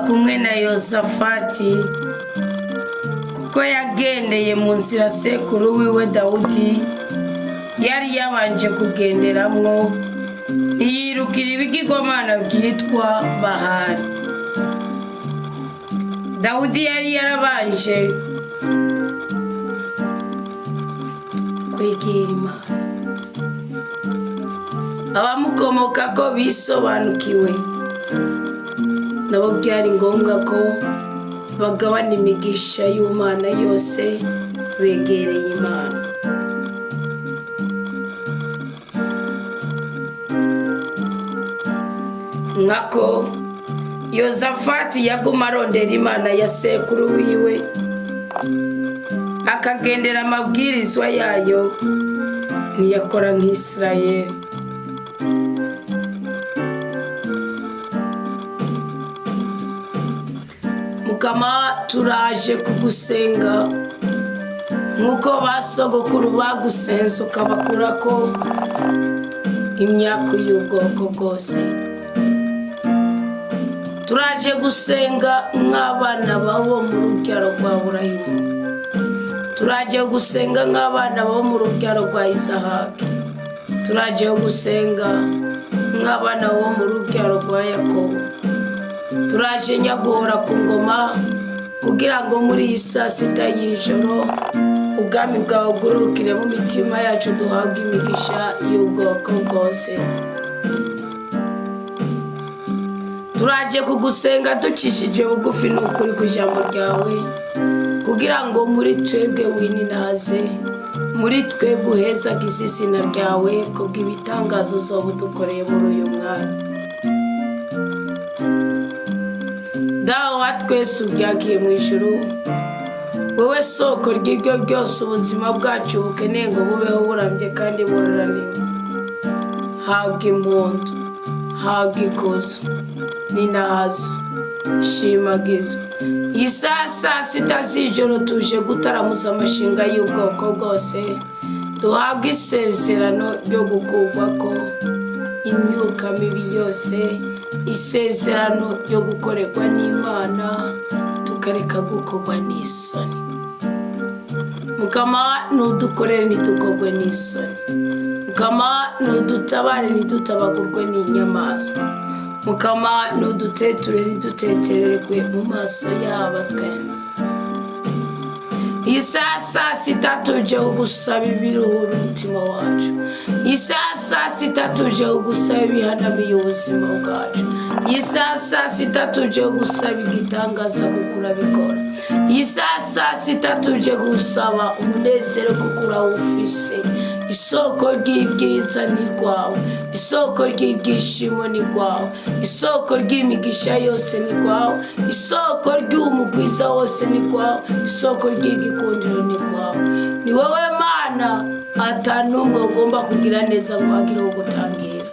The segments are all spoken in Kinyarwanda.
kumwe na Yosafati kuko yagendeye mu nzira sekuru wiwe Dawudi yari yabanje kugenderamwo, ntiyirukira ibigirwamana byitwa Bahali. Dawudi yari yarabanje kwegera Imana, abamukomoka ko bisobanukiwe nabo byari ngombwa ko bagabana imigisha y'Imana yose begereye Imana. Nkako Yosafati yaguma arondera Imana ya sekuru wiwe, akagendera amabwirizwa yayo, ntiyakora nk'Isirayeli. Mukama, turaje kugusenga nk'uko basogokuru bagusenze ukabakurako imyaka y'ubwoko bwose. Turaje gusenga nk'abana babo mu rubyaro rwa Aburahamu, turaje gusenga nk'abana babo mu rubyaro rwa Isahaki, turaje gusenga nk'abana babo mu rubyaro rwa Yakobo. Turaje nyagora ku ngoma kugira ngo muri iyi saa sita y'ijoro ubwami bwawe bwururukire mu mitima yacu, duhabwe imigisha y'ubwoko bwose. Turaje kugusenga ducishije bugufi n'ukuri ku ijambo ryawe, kugira ngo muri twebwe wininaze, muri twebwe uhezagize izina ryawe kubw'ibitangazo uzoba udukoreye muri uyu mwanya. Dawe wa twese ubyagiye mu ijuru, wowe soko ry'ibyo byose ubuzima bwacu bukeneye ngo bubeho burambye kandi buraraniwe. Habwa impundu, habwa ikuzo n'inahazo, shimagizwa. Iyi saa sita z'ijoro tuje gutaramuza amashinga y'ubwoko bwose, duhabwe isezerano ryo gukurwako imyuka mibi yose, isezerano ryo gukorerwa n'Imana tukareka gukorwa n'isoni. Mukama, nudukorere ntitukorwe n'isoni. Mukama, nudutabare ntitutabagurwe n'inyamaswa. Mukama, nuduteture ntitutetererwe mu maso y'abatwenzi. Iyi saa sita tuje gusaba ibiruhura umutima wacu. Iyi saa sita tuje gusaba ibihanamiye ubuzima bwacu. Iyi saa sita tuje gusaba igitangaza kuko urabikora. Iyi saa sita tuje gusaba umunezero kuko urawufise. Isoko ry'ibyiza ni rwawe, isoko ry'ibyishimo ni rwawe, isoko ry'imigisha yose ni rwawe, isoko ry'umugwiza wose ni rwawe, isoko ry'igikundiro ni rwawe. Ni wowe Mana atanumwe ugomba kugira neza ngo hagire wo gutangira.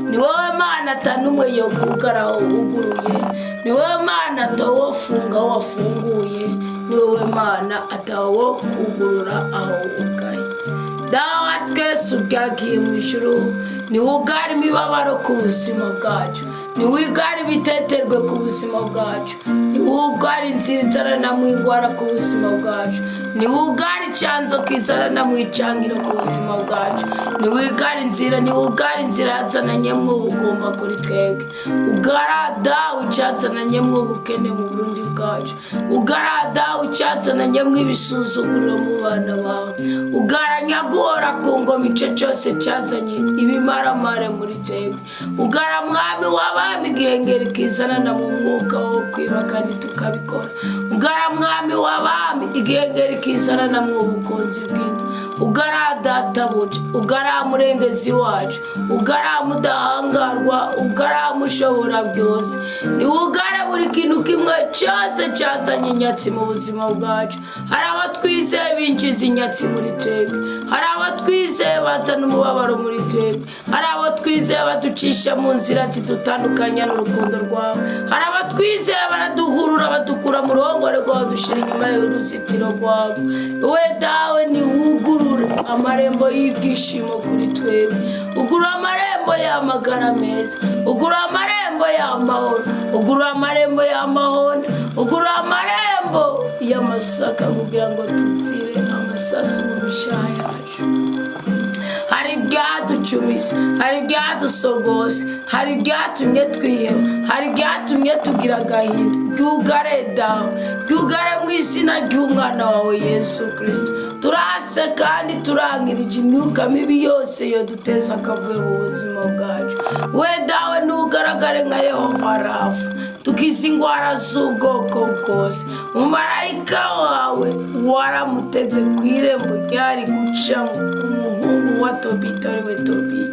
Ni wowe Mana atanumwe yo kugaraho uguruye. Ni wowe Mana atawofunga wafunguye. Ni wowe Mana atawo kugurura aho ugaye. Dawe twese ubyagiye mu ijuru, ni ugara imibabaro ku buzima bwacu, ni ugara ibiteterwe ku buzima bwacu, ni ugara inzira izarana mu ingwara ku buzima bwacu, ni ugara icyanzo kizarana mu icangiro ku buzima bwacu, ni ugara inzira yazananyemo ubugomba kuri twebwe. Ugara dawe icyazananyemo ubukene mu Burundi bwacu, ugara dawe icyazananyemo ibisuzuguriro mu bana bawe, ugara nyagora ku ngoma ico cyose cyazanye ibimaramare muri twebwe. Ugara mwami w'abami igihengeri kizanana mu mwuka wo kwiba kandi tukabikora. Ugara mwami w'abami igihengeri kizanana mu bukonzi bw'inda. Ugara databuja, ugara murengezi wacu, ugara mudahangarwa, ugara mushobora byose. Ni ugara buri kintu kimwe cyose cyazanye inyatsi mu buzima bwacu. Hari abatwizeye binjiza inyatsi muri twebwe, hari abatwizeye bazana umubabaro muri twebwe, hari abatwizeye baducisha mu nzira zidutandukanya n'urukundo rwawe, hari abatwizeye baraduhurura badukura mu ruhongore rwawe dushira inyuma y'uruzitiro rwawe. We dawe ni ugurura amarembo y'ibyishimo kuri twebwe, ugura amarembo y'amagara meza, ugura amarembo y'amahoro, ugurura amarembo y'amahoro, ugurura amarembo y'amasaka kugira ngo tuzire amasasu mu mishaha yacu. Hari ibyaducumise, hari ibyadusogose, hari ibyatumye twiheba, hari ibyatumye tugira agahinda. Byugare dawe, byugare mu izina ry'umwana wawe Yesu Kristo. Turase kandi turangirije imyuka mibi yose yo duteza akavuyo mu buzima bwacu. We dawe nugaragare nka Yehova Rafa, tukiza ingwara z'ubwoko bwose. Umumarayika wawe waramuteze ku irembo ryari gucamo umuhungu wa Tobita ariwe Tobiya,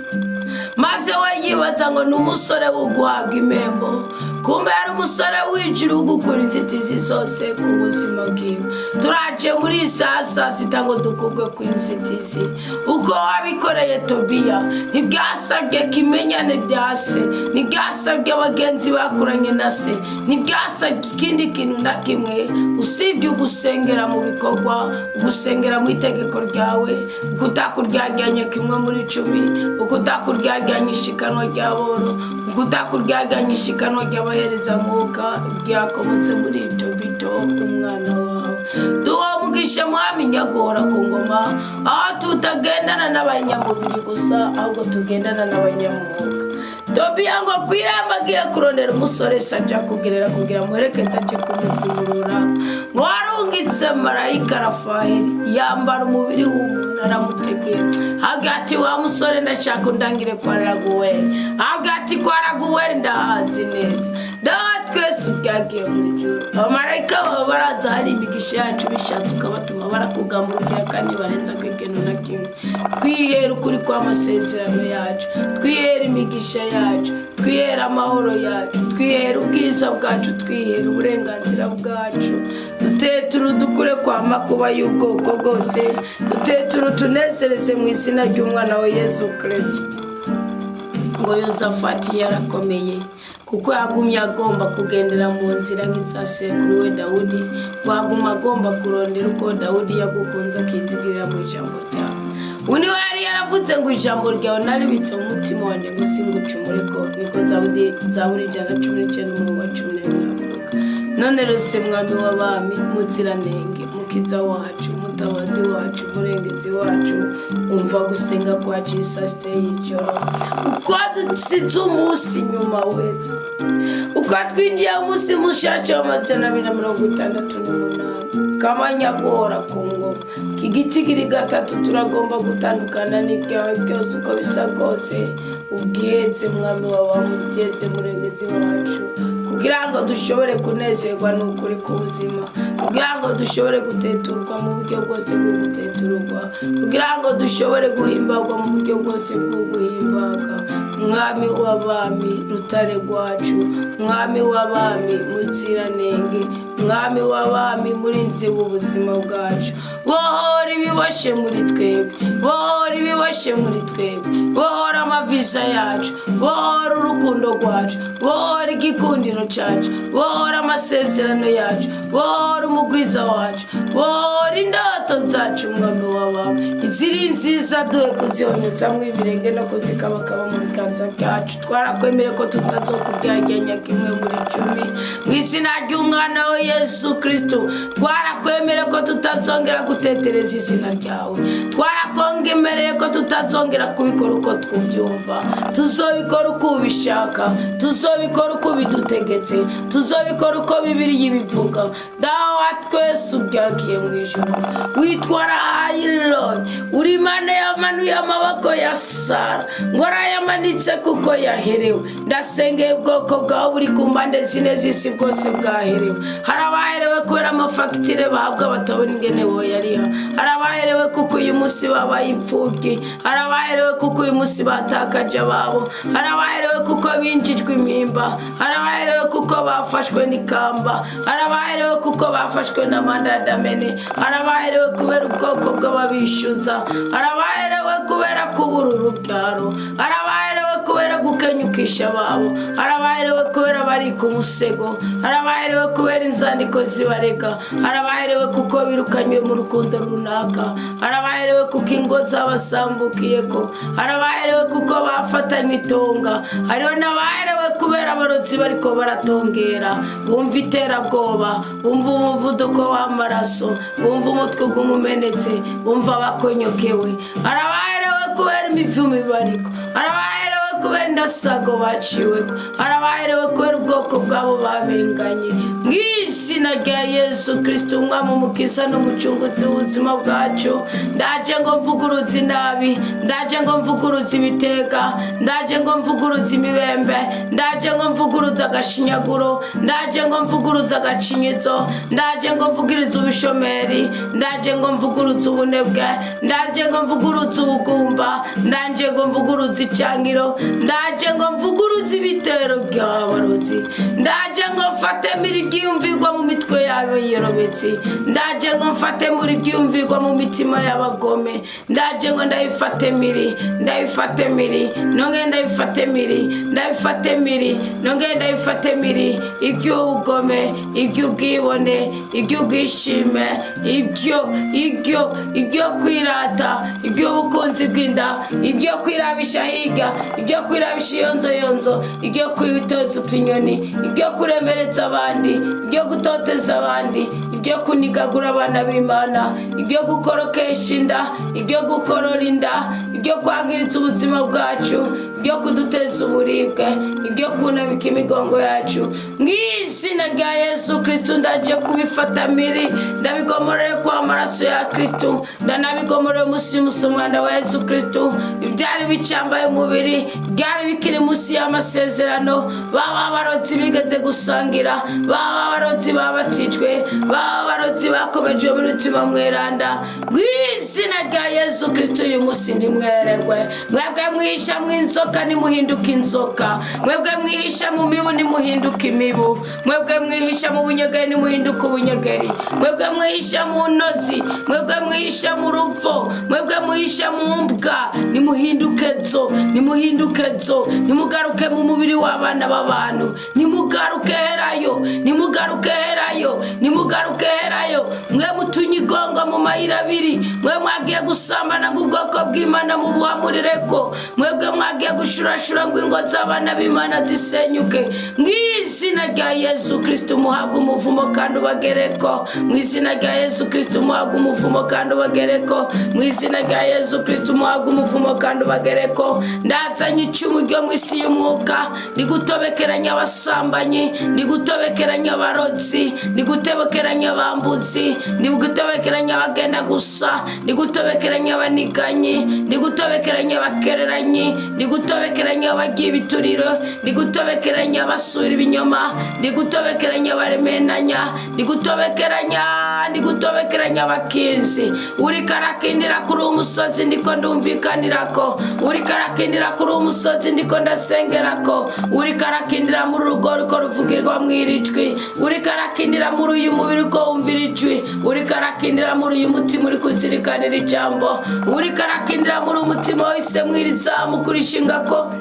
maze we yibaza ngo ni umusore wo guhabwa impembo, kumbe yari umusore w'ijuru ugukura inzitizi zose ku buzima bwiwe. Turaje muri iyi saa sita ngo dukugwe ku inzitizi uko wabikoreye Tobiya. Ntibyasabye kimenyane bya se, ntibyasabye abagenzi bakuranye na se, ntibyasabye ikindi kintu na kimwe usibye ugusengera mu bikorwa, ugusengera mu itegeko ryawe, ukutakuryaganya kimwe muri 10, ukutakuryaganya ishikanwa ry'aboro, ukutakuryaganya ishikanwa ry'abahereza mwuka ryakomotse muri Tobito umwana wawe. Duha umugisha mwami nyagora ku ngoma, aho tutagendana n'abanyamubiri gusa ahubwo tugendana n'abanyamwuka. Tobiya ngo kwiramba agiye kurondera umusore sajya kugerera kugira muherekeze aje kumuzimurura, ngo warungitse marayika Rafaheli yambara umubiri w'umuntu aramutegera hagati wa musore ndashaka undangire kwa Raguweli, hagati kwa Raguweli ndahazi neza. Dawe twese ubyagiye mu ijuru, abamarayika bawe baraza hari imigisha yacu bishatse ukabatuma barakugamburukira kandi barenza kw'ikintu na kimwe. Twihera ukuri kw'amasezerano yacu, twihera imigisha yacu, twihera amahoro yacu, twihera ubwiza bwacu, twihera uburenganzira bwacu. Duteture udukure kwa makuba y'ubwoko bwose, duteture utunezereze mu izina ry'umwana wa Yesu Kristo. Ngo Yozafati yarakomeye kuko yagumye agomba kugendera mu nzira nk'iza sekuru we Dawudi, ngo aguma agomba kurondera uko Dawudi yagukunze akizigirira mu ijambo ryawe. Uni wari yaravuze ngo ijambo ryawe naribitse mu mutima wanjye ngo singucumure ko, niko Zaburi 119:11. None rose mwami w'abami, muziranenge, mukiza wacu, mutabazi wacu, murengezi wacu, umva gusenga kwacu isasite y'ijoro. Uko dusize umunsi nyuma wese, uko twinjiye umunsi mushasha wa 268 kamanyagora ku ngoma. Igiti kiri gatatu turagomba gutandukana n'ibyawe byose uko bisa kose. Ubweze mwami w'abami, ubweze murengezi wacu, kugira ngo dushobore kunezerwa n'ukuri k'ubuzima, kugira ngo dushobore guteturwa mu buryo bwose bwo guteturwa, kugira ngo dushobore guhimbagwa mu buryo bwose bwo guhimbaga. Mwami w'abami, rutare rwacu, mwami w'abami, muziranenge, mwami w'abami, murinzi w'ubuzima bwacu. Bohora ibiboshe muri twebwe, bohora ibiboshe muri twebwe, bohora amaviza yacu, bohora urukundo rwacu, bohora igikundiro cyacu, bohora amasezerano yacu, bohora umugwiza wacu, bohora indoto zacu. Mwami w'abami, iziri nziza duhe kuzihonyezamo ibirenge no kuzikabakaba mu biganza byacu. Twarakwemere ko tutazokuryaganya kimwe muri 10 mu izina ry'umwana wa Yesu Kristo. Twarakwemere ko tutazongera gutetereza izina ryawe, twarakongemereye ko tutazongera kubikora uko twubyumva, tuzobikora uko ubishaka, tuzobikora uko bidutegetse, tuzobikora uko Bibiliya ibivuga. Dawe twese ubyagiye mu ijuru, witwara Hayiloni, uri Imana yamanuye amaboko ya Sara, ngo arayamanitse kuko yaherewe. Ndasengeye ubwoko bwawe buri ku mpande zine z'isi bwose bwaherewe. Hari abaherewe kubera amafagitire bahabwa batabona ingene boyariha, hari abaherewe kuko uyu munsi babaye imfubyi, hari abaherewe kuko uyu munsi batakaje ababo, hari abaherewe kuko binjijwe impimba, hari abaherewe kuko bafashwe n'ikamba, hari abaherewe kuko bafashwe na mandadamene, hari abaherewe kubera ubwoko bw'ababishyuza, hari abaherewe kubera kubura urubyaro, hari abaherewe kubera gukenyuka abavukisha babo, arabaherewe kubera bari ku musego, arabaherewe kubera inzandiko zibarega, arabaherewe kuko birukanywe mu rukundo runaka, arabaherewe kuko ingo zabasambukiyeko, arabaherewe kuko bafatanywe itonga, hariho n'abaherewe kubera abarotsi bariko baratongera, bumva iterabwoba, bumva umuvuduko w'amaraso, bumva umutwe gumumenetse, bumva bakonyokewe, arabaherewe kubera imivumo ibariko, arabaherewe kubera indasago baciweko, arabaherewe kubera ubwoko bwabo babenganye. Mw'izina rya Yesu Kristo, umwami umukiza n'umucunguzi w'ubuzima bwacu, ndaje ngo mvuguruze inabi, ndaje ngo mvuguruze ibitega, ndaje ngo mvuguruze imibembe, ndaje ngo mvuguruze agashinyaguro, ndaje ngo mvuguruze agacinyizo, ndaje ngo mvugirize ubushomeri, ndaje ngo mvuguruze ubunebwe, ndaje ngo mvuguruze ubugumba, ndaje ngo mvuguruze icangiro, ndaje ngo mvuguruze ibitero by'abarozi, ndaje ngo mfate ibyiyumvirwa mu mitwe yabo yorobetse, ndaje ngo mfate muri ibyiyumvirwa mu mitima y'abagome, ndaje ngo ndabifate miri, ndabifate miri, nonge ndabifate miri, ndabifate miri, nonge ndabifate miri, iby'ubugome, iby'ubwibone, iby'ubwishime, ibyo kwirata, iby'ubukunzi bw'inda, ibyo kwirabisha hirya, ibyo kwirabisha iyonzoyonzo, ibyo kwitoza utunyoni, ibyo kuremeretsa abandi, ibyo gutoteza abandi, ibyo kunigagura abana b'Imana, ibyo gukorokesha inda, ibyo gukorora inda, ibyo kwangiritsa ubuzima bwacu, ibyo kuduteza uburibwe, ibyo kunabika imigongo yacu. Mw'izina rya Yesu Kristo ndaje kubifata miri, ndabigomorere kwa maraso ya Kristo, ndanabigomorere musi y'umusumwanda wa Yesu Kristo. Ibyari bicambaye umubiri, byari bikiri musi y'amasezerano, baba abarotsi bigeze gusangira, baba abarotsi babatijwe, baba abarotsi bakomejwe mu mutima mweranda. Mw'izina rya Yesu Kristo uyu musi ndimweregwe. Mwebwe mwihisha mw'inzoka nimuhinduka inzoka, mwebwe mwihisha mu mibu nimuhinduka imibu, mwebwe mwihisha mu bunyegeri nimuhinduka ubunyegeri, mwebwe mwihisha mu ntozi, mwebwe mwihisha mu rupfu, mwebwe mwihisha mu mbwa nimuhinduke zo, nimuhinduke zo, nimugaruke mu mubiri w'abana b'abantu, nimugaruke herayo, nimugaruke herayo, nimugaruke herayo. Mwe mutunyigongo mu mayira abiri, mwe mwagiye gusambana ng'ubwoko bw'Imana mu buhamurireko, mwebwe mwagiye gushurashura ngo ingo z'abana b'Imana zisenyuke. Mw'izina rya Yesu Kristo muhabwe umuvumo kandi ubagereko, mw'izina rya Yesu Kristo muhabwe umuvumo kandi ubagereko, mw'izina rya Yesu Kristo muhabwe umuvumo kandi ubagereko. Ndazanye icumu ryo mw'isi y'umwuka, ndigutobekeranya abasambanyi, ndigutobekeranya abarotsi, ndigutobekeranya abambuzi, ndigutobekeranya abagenda gusa, ndigutobekeranya abaniganyi, ndigutobekeranya abakereranyi, ndigutobekeranya abagiye ibituriro, ndigutobekeranya abasura ibinyoma, ndigutobekeranya abaremenanya, ndigutobekeranya abakinzi. Uri karakindira kuri umusozi ndiko ndumvikanirako, uri karakindira kuri umusozi ndiko ndasengerako, uri karakindira muri rugo ruko ruvugirwa mwirijwi, uri karakindira muri uyu mubiri uko wumvira ijwi, uri karakindira muri uyu mutima uri kuzirikanira ijambo, uri karakindira muri umutima wese mwirizamu kurishingako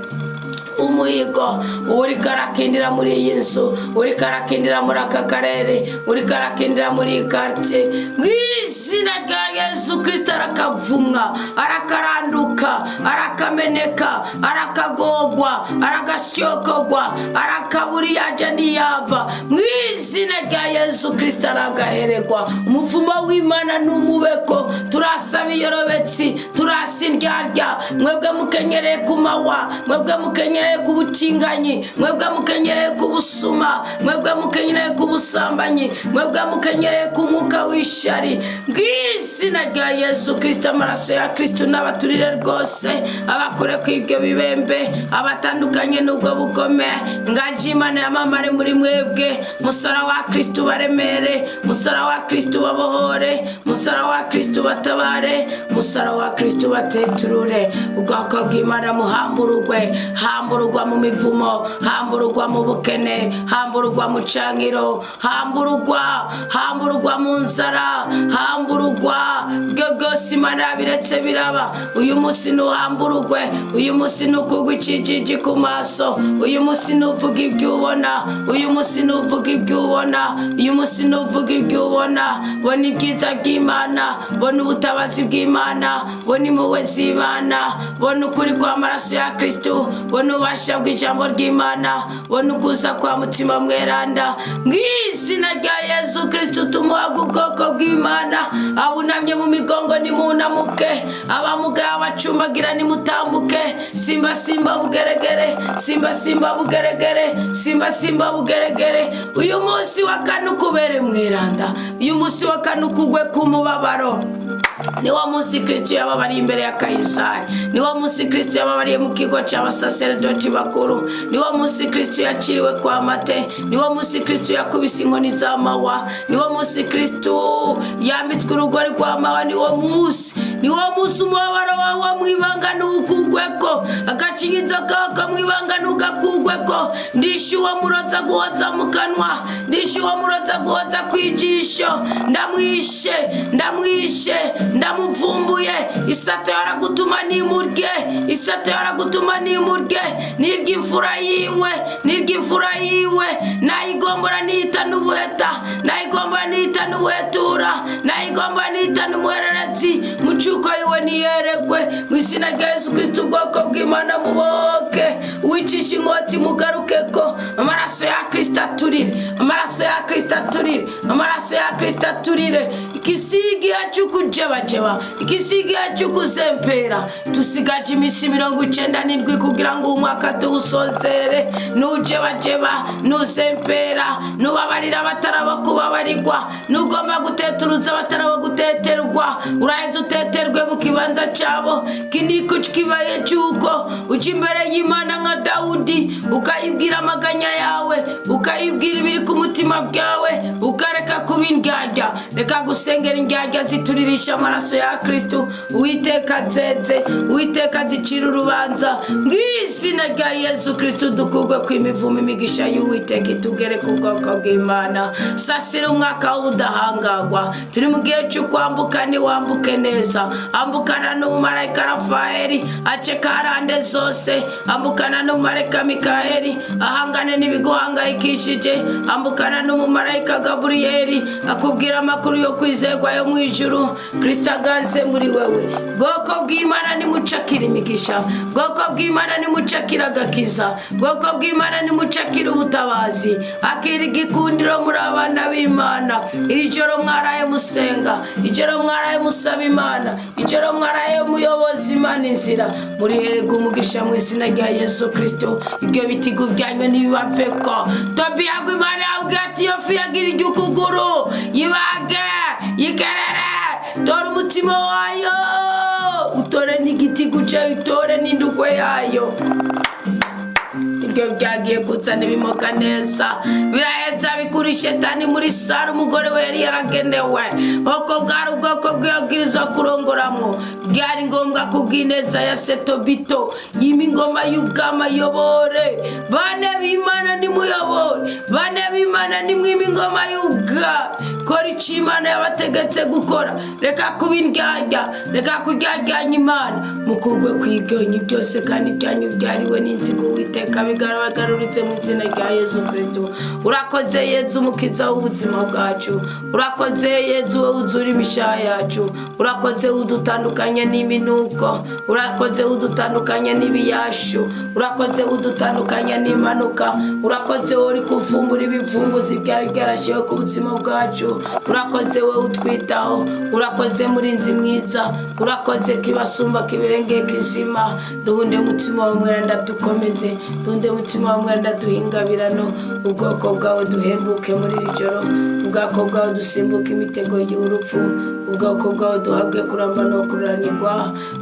umuhigo, uri karakindira muri iyi nzu, uri karakindira muri aka karere, uri karakindira muri iyi quartier. Mw'izina rya Yesu Kristo arakavumwa, arakaranduka, arakameneka, arakagogwa, aragasyokogwa, arakaburi yaja niyava. Mw'izina rya Yesu Kristo aragaheregwa. Umuvumo w'Imana n'umubeko, turasaba iyorobetsi, turasindyarya, mwebwe mukenyereye kumawa, mwebwe mukenyereye ku butinganyi, mwebwe mukenyereye ku busuma, mwebwe mukenyereye ku busambanyi, mwebwe mukenyereye ku mwuka w'ishari. Mw'izina rya Yesu Kristo amaraso ya Kristo n'abaturire rwose, abakure ku ibyo bibembe, abatandukanye n'ubwo bugome. Ngaje Imana yamamare muri mwebwe, musara wa Kristo baremere, musara wa Kristo babohore, musara wa Kristo batabare, musara wa Kristo bateturure. Ubwoko bw'Imana muhamburugwe, hambura hamburugwa mu mivumo, hamburugwa mu bukene, hamburugwa mu cangiro, hamburugwa mu nzara, hamburugwa gogose Imana biretse biraba. Uyu musi nuhamburugwe, uyu musi nukugwa icijiji ku maso, uyu musi nuvuga ibyo ubona, uyu musi nuvuga ibyo ubona, uyu musi nuvuga ibyo ubona. Bona ibyiza by'Imana, bona ubutabazi bw'Imana, bona impuhwe z'Imana, bona ukuri kw'amaraso ya Kristo, bona ubasha bw'ijambo ry'Imana, bona ukuza kwa mutima mweranda. Mw'izina rya Yesu Kristo tumuhaga ubwoko bw'Imana. Abunamye mu migongo nimunamuke, abamugaye abacumbagira nimutambuke. Simba simba bugeregere, simba simba bugeregere, simba simba bugeregere. Uyu munsi wa kane ukubere mweranda, uyu munsi wa kane ukugwe ku mubabaro. Ni wa munsi Kristo yababariye imbere ya Kaisari, ni wa munsi Kristo yababariye mu kigo cy'abasaserdoti bakuru, ni wa munsi Kristo yaciriwe kwa mate, ni wa munsi Kristo yakubise inkoni z'amawa, ni wa munsi Kristo yambitswe urugori rw'amawa. Ni wa munsi umubabaro wawe mwibanga n'ukugweko, agacinyizo kawe mwibanga n'ukakugweko. Ndishuwa muroza guhoza mu kanwa, ndishuwa muroza guhoza kwijisho. Ndamwishe ndamuvumbuye. Isato yaragutuma nimurye, isato yaragutuma nimurye. Nirw'imfura yiwe, nayigombora nita n'ubuheta, nayigombora nita n'ubuhetura, nayigombora nita n'umuhererezi. Mucuko yiwe niyeregwe mu izina rya Yesu Kristo. Ubwoko bw'Imana muboke, wicisha inkoti mugarukeko. Amaraso ya Kristo aturire, amaraso ya Kristo aturire, amaraso ya Kristo aturire. Ikisigi yacu kujebajeba, ikisigi yacu kuzempera. Tusigaje imisi 97 kugira ngo umwaka tuwusozere. Nujebajeba, nuzempera, nubabarira abataraba kubabarirwa, nugomba guteturuza abataraba guteterwa. Uraheze uteterwe mu kibanza cyabo. Kiniko kibaye cyuko uca imbere y'Imana nka Dawudi, ukayibwira amaganya yawe, ukayibwira ibiri ku mutima bwawe, ukareka kubindyarya. Reka gusengera indyarya zituririsha amaraso ya Kristo. Uwiteka zeze, Uwiteka zicira urubanza. Mw'izina rya Yesu Kristo dukugwe kw'imivumo imigisha y'Uwiteka itugere ku bwoko bw'Imana. Sasira umwaka w'ubudahangagwa. Turi mu gihe cyo kwambuka, ni wambuke neza. Ambukana n'umumarayika Rafaeli ace karande zose, ambukana n'umumarayika Mikaeli ahangane n'ibiguhangayikishije, ambukana n'umumarayika Gaburiyeli akubwira amakuru yo kwizerwa yo mu ijuru. Kristo aganze muri wewe. Bwoko bw'Imana nimucakira imigisha, bwoko bw'Imana nimucakira agakiza, bwoko bw'Imana nimucakira ubutabazi. Akira igikundiro muri abana b'Imana. Iri joro mwaraye musenga, ijoro mwaraye musaba Imana, ijoro mwaraye muyoboza Imana inzira. Muri herega umugisha mu izina rya Yesu Kristo. Ibyo bitigu byanyu ntibibaveko. Tobiya Imana yabwiye ati iyo fi yagira iry'ukuguru yibage yikerere. Tora umutima wayo, utore n'igiti guca, utore n'indugwe yayo. Ibyo byagiye kuzana ibimoka neza, biraheza bikura shetani muri sara. Umugore we yari yaragenewe uko bwari ubwoko bw'abwirizwa kurongoramwo. Byari ngombwa kubw'ineza ya Setobito yima ingoma y'ubwama yobore. Bane b'Imana nimuyobore, bane b'Imana nimwima ingoma y'ubwa. Kora icyo Imana yabategetse gukora. Reka kubindyarya, reka kuryaryanya Imana. Mukugwe kw'ibyonyi byose kandi ibyanyu byariwe n'inzigo Uwiteka bigaragaruritse mu izina rya Yesu Kristo. Urakoze Yesu umukiza w'ubuzima bwacu, urakoze Yesu wowe uzura imishaha yacu, urakoze udutandukanye n'iminuko, urakoze udutandukanye n'ibiyashu, urakoze udutandukanye n'impanuka, urakoze wowe uri kuvumbura ibivumbuzi byari byarashiwe ku buzima bwacu. Urakoze wowe utwitaho, urakoze murinzi mwiza, urakoze kibasumba kibirengeye kizima. Duhunde mutima wa mweranda dukomeze, duhunde mutima wa mweranda duhingabirano. Ubwoko bwawe duhembuke muri iri joro, ubwoko bwawe dusimbuke imitego y'urupfu. ubwoko bwawe duhabwe kuramba no kuranirwa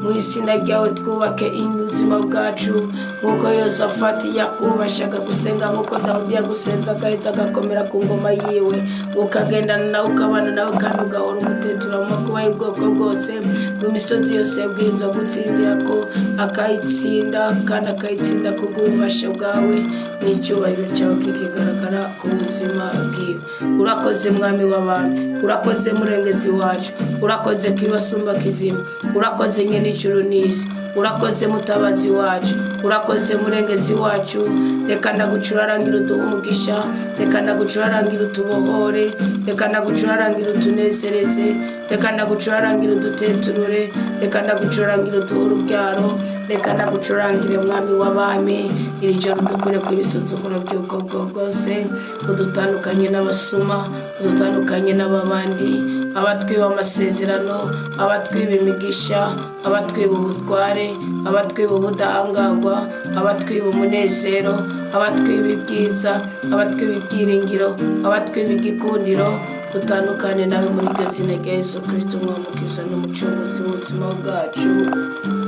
mu izina ryawe twubake ubuzima bwacu nk'uko Yosafati yakubashaga gusenga nk'uko Dawudi yagusenza agahita agakomera ku ngoma yiwe ukagendana nawe ukabana nawe kandi ugahora umutetura mu makuba y'ubwoko bwose mu misozi yose yabwirizwa gutsindira ko akayitsinda kandi akayitsinda ku bw'ububasha bwawe n'icyubahiro cyawe kikigaragara ku buzima bwiwe. Urakoze mwami w'abantu, urakoze murengezi wacu, urakoze kibasumba kizima, urakoze nyene ijuru n'isi, urakoze mutabazi wacu, urakoze murengezi wacu. Reka ndagucurarangira uduhe umugisha, reka ndagucurarangira utubohore, reka ndagucurarangira utunezereze, reka ndagucurarangira uduteturure, reka ndagucurarangira uduhe urubyaro, reka ndagucurangire mwami w'abami. Iri joro dukure ku ibisuzuguro by'ubwoko bwose, udutandukanye n'abasuma, udutandukanye n'ababandi, abatwiba amasezerano, abatwiba imigisha, abatwiba ubutware, abatwiba ubudahangarwa, abatwiba umunezero, abatwiba ibyiza, abatwiba ibyiringiro, abatwiba igikundiro. Dutandukane nawe muri iryo zina rya Yesu Kristo umwami ukiza n'umucunguzi w'ubuzima bwacu.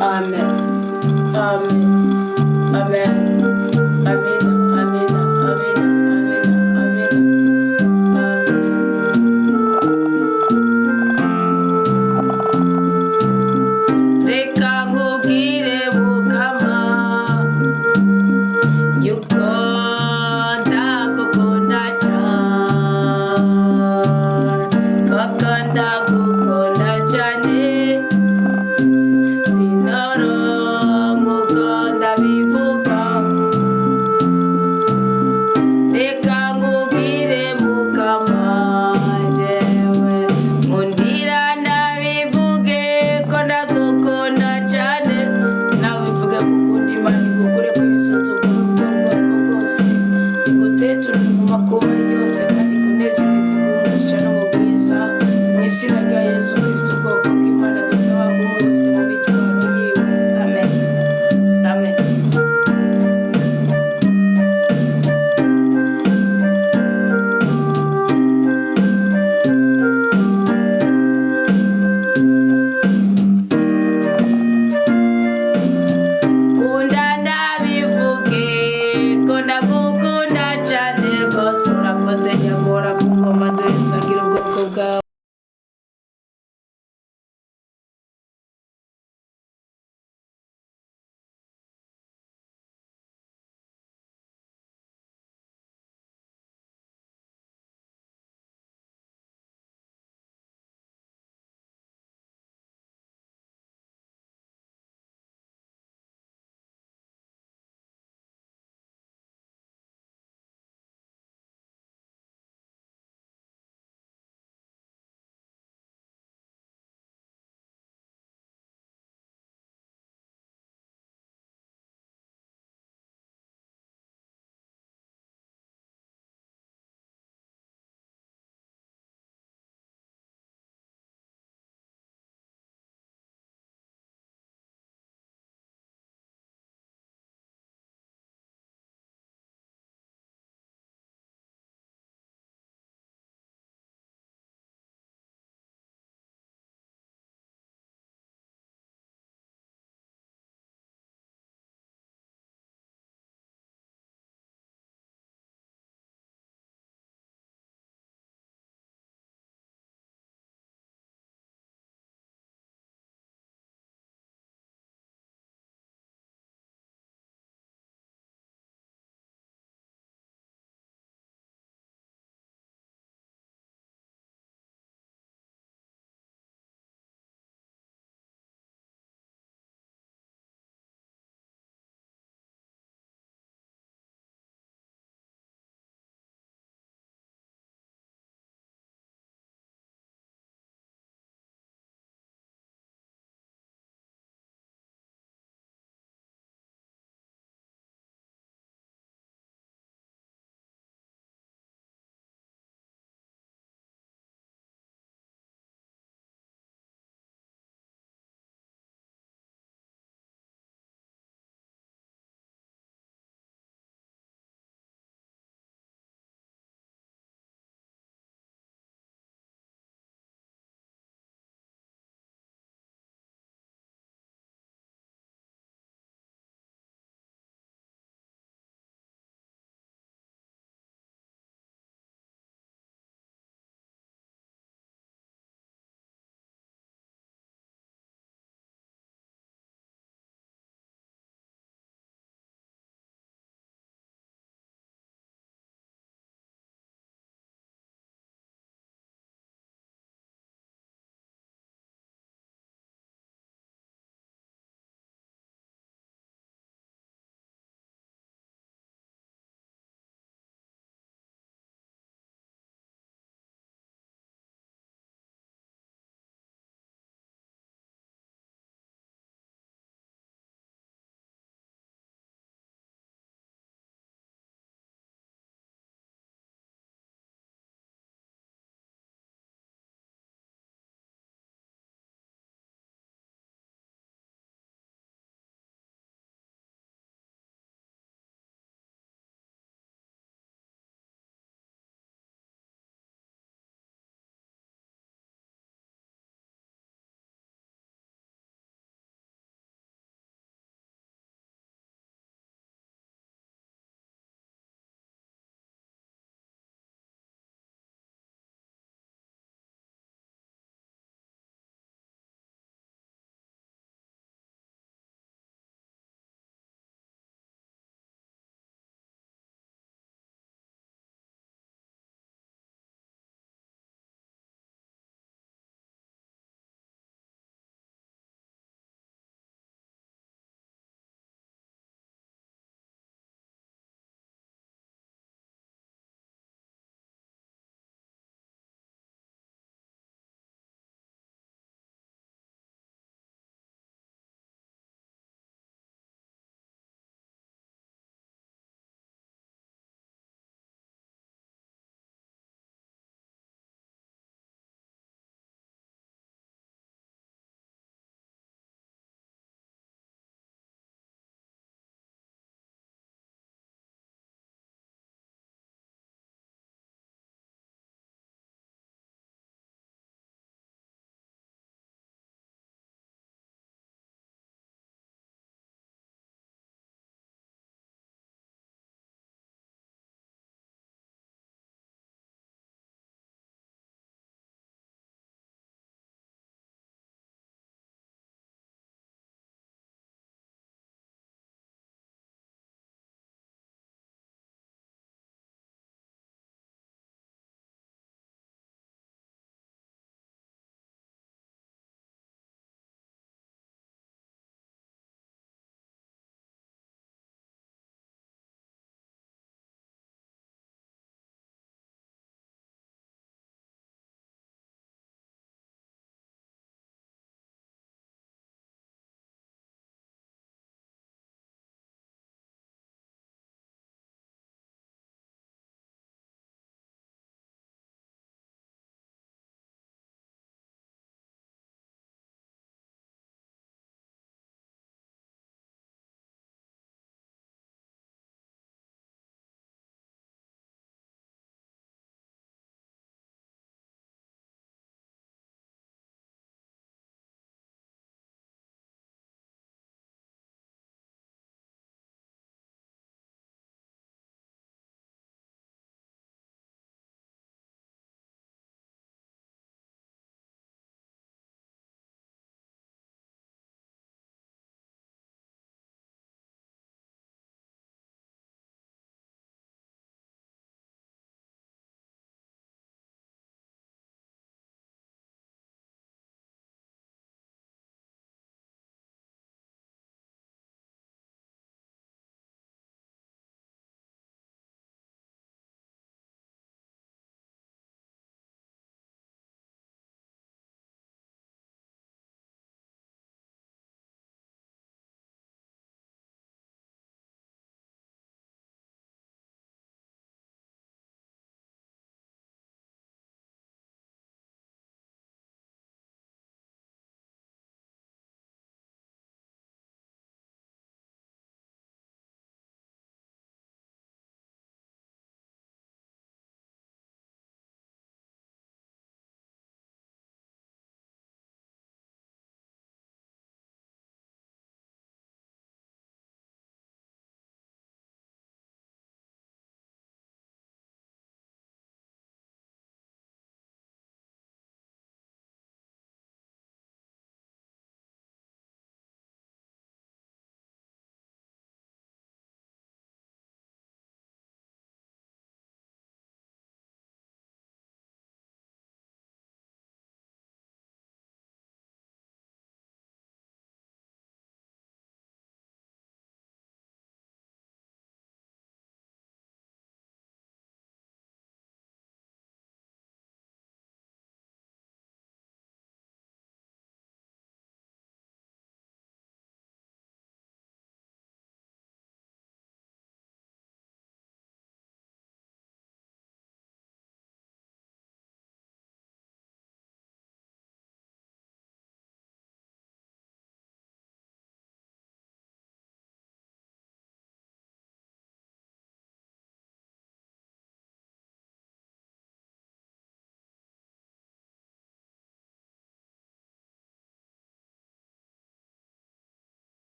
Amen. Amen. Amen.